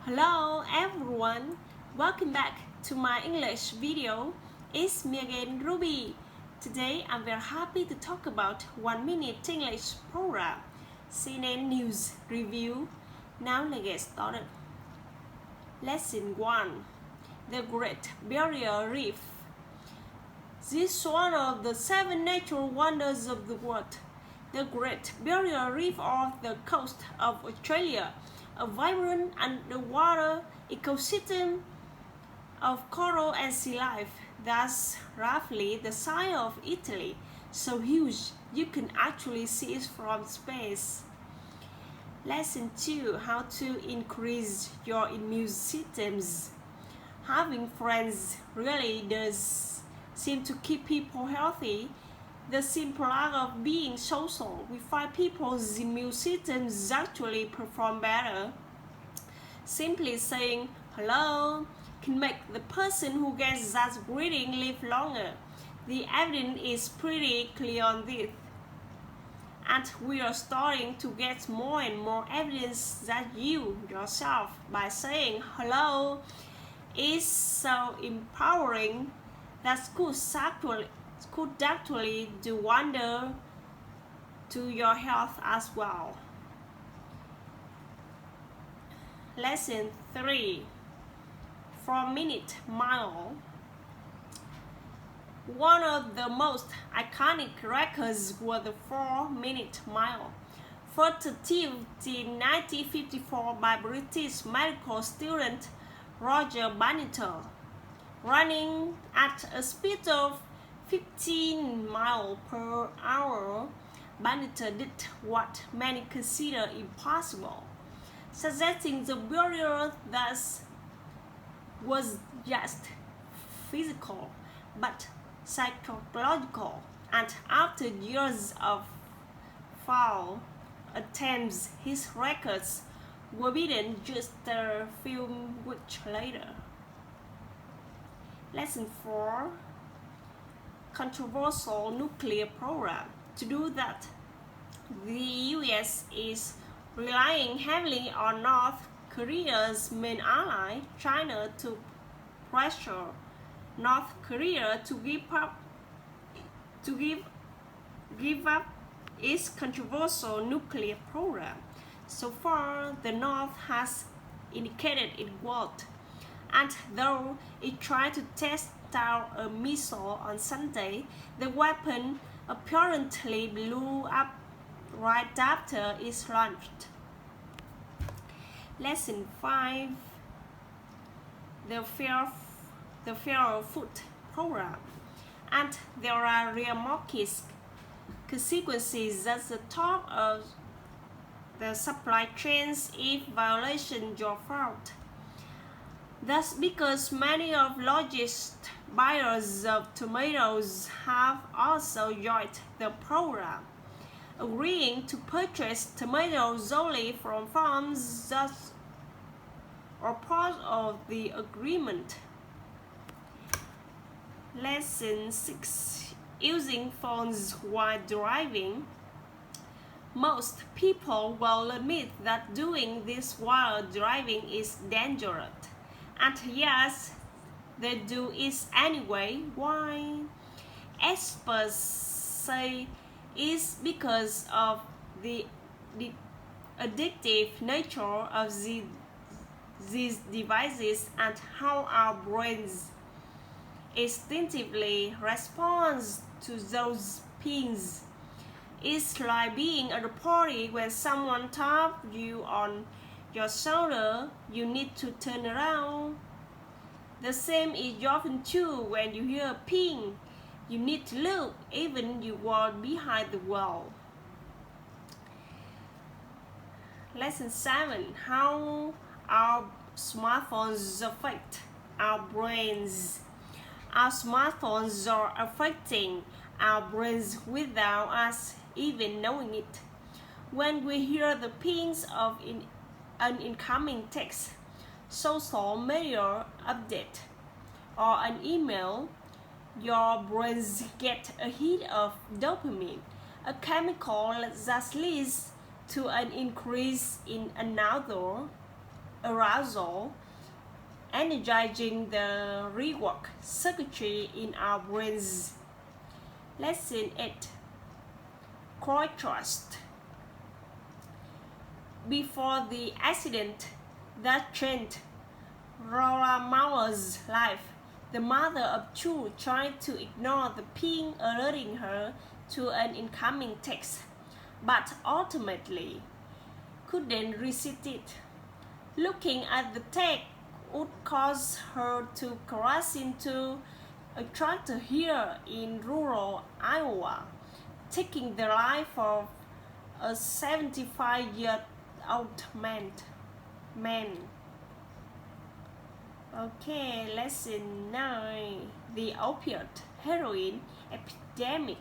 Hello everyone, welcome back to my English video. It's me again, Ruby. Today I'm very happy to talk about 1 minute English program, CNN News Review. Now let's get started. Lesson 1. The Great Barrier Reef. This is one of the 7 natural wonders of the world. The Great Barrier Reef off the coast of Australia, a vibrant underwater ecosystem of coral and sea life that's roughly the size of Italy, so huge you can actually see it from space. Lesson 2. How to increase your immune systems. Having friends really does seem to keep people healthy. The simple act of being social, we find people's immune systems actually perform better. Simply saying hello can make the person who gets that greeting live longer. The evidence is pretty clear on this. And we are starting to get more and more evidence that you yourself, by saying hello, is so empowering that could actually do wonder to your health as well. Lesson 3. 4-minute mile. One of the most iconic records was the 4-minute mile, first achieved in 1954 by British medical student Roger Bannister. Running at a speed of 15 miles per hour, Bannister did what many consider impossible, suggesting the barrier thus was just physical but psychological. And after years of failed attempts, his records were beaten just a few weeks later. Lesson 4. Controversial nuclear program. To do that, the US is relying heavily on North Korea's main ally, China, to pressure North Korea to give up its controversial nuclear program. So far, the North has indicated it won't. And though it tried to test out a missile on Sunday, the weapon apparently blew up right after it's launched. Lesson 5. The Fair Food Program. And there are remarkable consequences at the top of the supply chains if violations are found. That's because many of largest buyers of tomatoes have also joined the program, agreeing to purchase tomatoes only from farms that are part of the agreement. Lesson 6. Using phones while driving. Most people will admit that doing this while driving is dangerous. And yes, they do it anyway. Why? Experts say it's because of the addictive nature of these devices and how our brains instinctively respond to those pings. It's like being at a party when someone taps you on your shoulder, you need to turn around. The same is often true when you hear a ping. You need to look, even you are behind the wall. Lesson 7. How our smartphones affect our brains. Our smartphones are affecting our brains without us even knowing it. When we hear the pings of an incoming text, social media update, or an email, your brains get a hit of dopamine, a chemical that leads to an increase in another arousal arousal, energizing the reward circuitry in our brains. Lesson 8. Contrast. Before the accident that changed Laura Mauer's life, the mother of two tried to ignore the ping alerting her to an incoming text, but ultimately couldn't resist it. Looking at the text would cause her to crash into a tractor here in rural Iowa, taking the life of a 75-year-old man. Okay, lesson 9. The opioid heroin epidemic.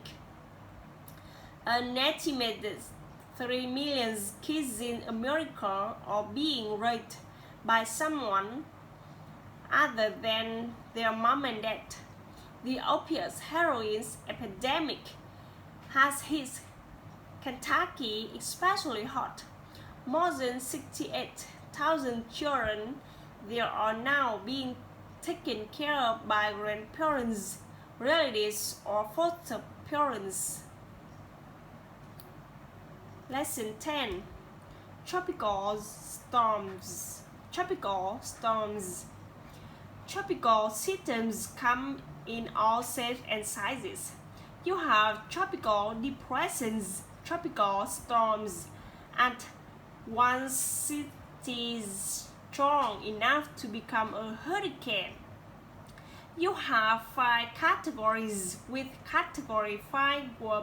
An estimated 3 million kids in America are being raped by someone other than their mom and dad. The opioid heroin epidemic has hit Kentucky especially hard. More than 68,000 children there are now being taken care of by grandparents, relatives, or foster parents. Lesson 10. Tropical storms. Tropical systems come in all shapes and sizes. You have tropical depressions, tropical storms, and one city's strong enough to become a hurricane. You have 5 categories, with category 5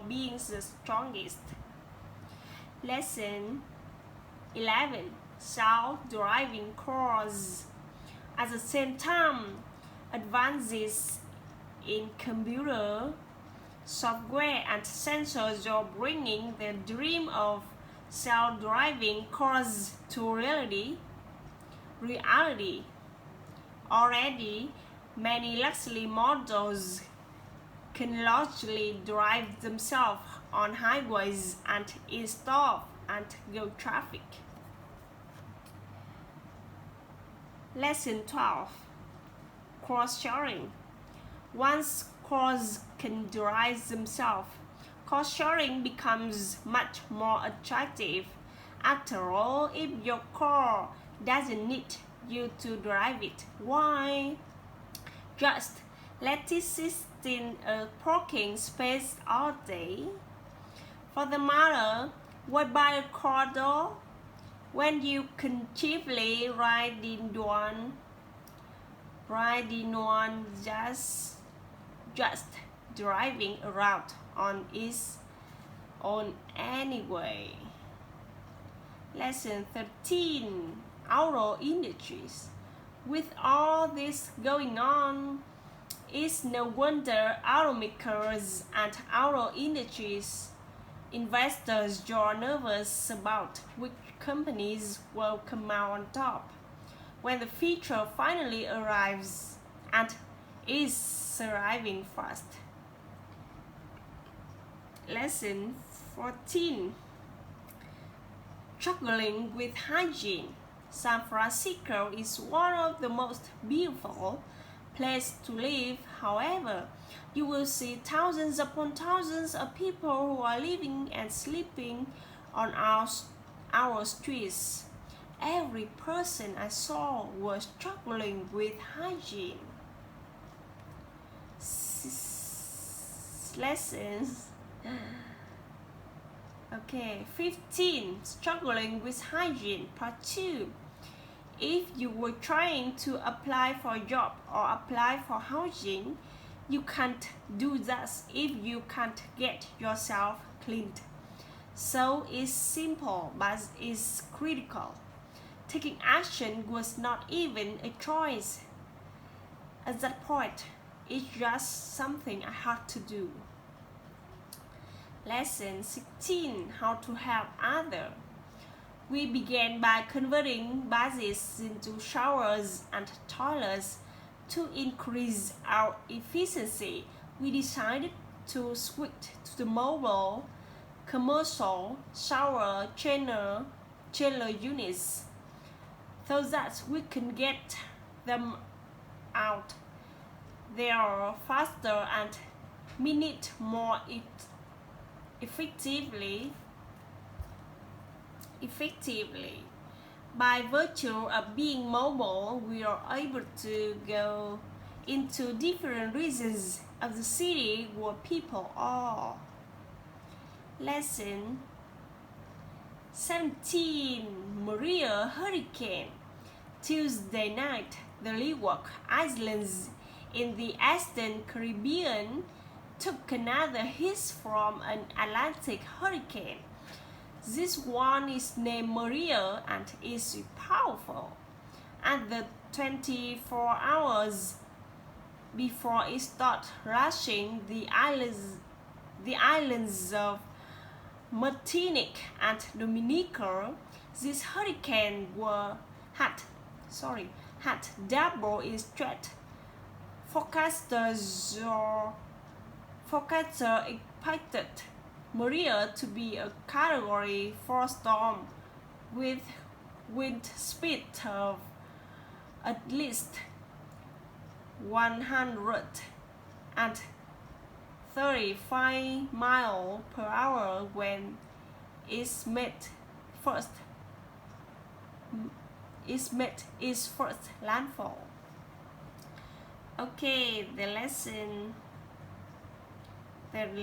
being the strongest. Lesson 11. Self-driving cars. At the same time, advances in computer software and sensors are bringing the dream of self-driving cars to reality. Already, many luxury models can largely drive themselves on highways and in stop and go traffic. Lesson 12. Cross-sharing. Once cars can drive themselves, cross-sharing becomes much more attractive. After all, if your car doesn't need you to drive it, why? Just let it sit in a parking space all day. For the matter, why buy a car though, when you can cheaply ride in one just driving around on its own anyway. Lesson 13. Auto industries. With all this going on, it's no wonder automakers and auto industries investors are nervous about which companies will come out on top when the future finally arrives, and is arriving fast. Lesson 14. Struggling with hygiene. San Francisco is one of the most beautiful places to live. However, you will see thousands upon thousands of people who are living and sleeping on our streets. Every person I saw was struggling with hygiene. Lessons. Okay, 15. Struggling with hygiene, part 2. If you were trying to apply for a job or apply for housing, you can't do that if you can't get yourself cleaned. So it's simple, but it's critical. Taking action was not even a choice. At that point, it's just something I had to do. Lesson 16. How to help others. We began by converting baths into showers and toilets. To increase our efficiency, we decided to switch to the mobile commercial shower chiller units. so that we can get them out there faster and minute more effectively. By virtue of being mobile, we are able to go into different regions of the city where people are. Lesson 17. Maria Hurricane. Tuesday night, the Leeward Islands in the Eastern Caribbean took another hit from an Atlantic hurricane. This one is named Maria and is powerful. And the 24 hours before it started rushing the islands of Martinique and Dominica, this hurricane had double its threat. Forecasters expected Maria to be a Category 4 storm with wind speed of at least 135 miles per hour when it made its first landfall. Okay, the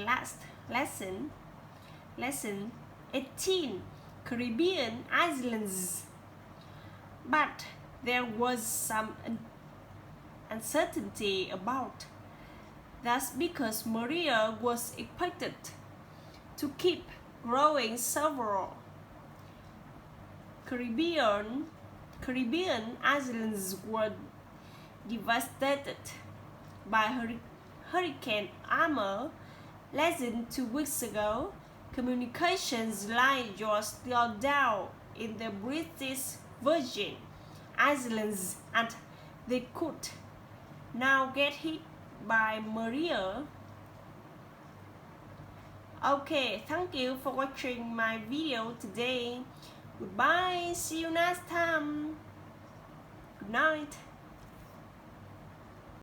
last lesson. Lesson 18. Caribbean islands. But there was some uncertainty about. That's because Maria was expected to keep growing. Several Caribbean islands were devastated by Hurricane Irma. Less than 2 weeks ago, communications lines were still down in the British Virgin Islands, and they could now get hit by Maria. Okay, thank you for watching my video today. Goodbye, see you next time. Good night.